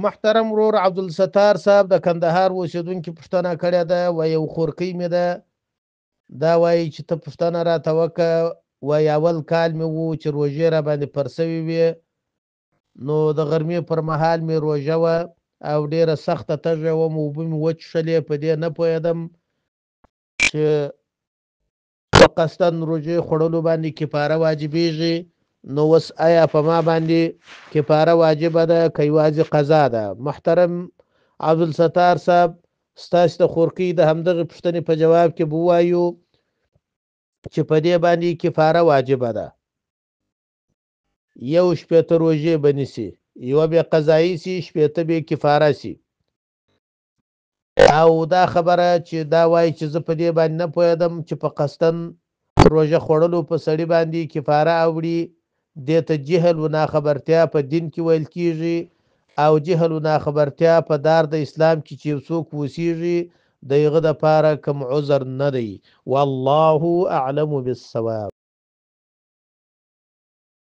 محترم ورور عبدالستار صاحب د کندهار اوسېدونکي پوښتنه کړې ده و یو خورکۍ مې ده دا وایي چې ته پوښتنه راته وکړه وایي اول کال مې و چې روژې را باندې پر سوي وې نو د غرمې پر مهال مې روژه وه او ډېره سخته تږې وم اوبه مې وڅښلې په دې نه پوهېدم چې په قصدن روژې خوړلو باندې کفاره واجبېږي نو اوس آیا په ما باندې کفاره واجبه ده که یوازې قضا ده محترم عبدالستار صاحب ستاسې د خورکۍ د همدغې پوښتنې په جواب کې به ووایو چې په دې باندې کفاره واجبه ده یو شپېته روژې به نیسي یوه بې قضایي سي شپېته بې کفاره سي او دا خبره چې دا وایي چې زه په دې باندې نه پوهېدم چې په قصدن روژه خوړلو په سړي باندې کفاره اوړي دې ته جهل و ناخبرتیا په دین کې ویل کېږي او جهل و ناخبرتیا په دار د اسلام کې چې یو څوک اوسېږي د هغه دپاره کوم عذر نه دی والله اعلم بالصواب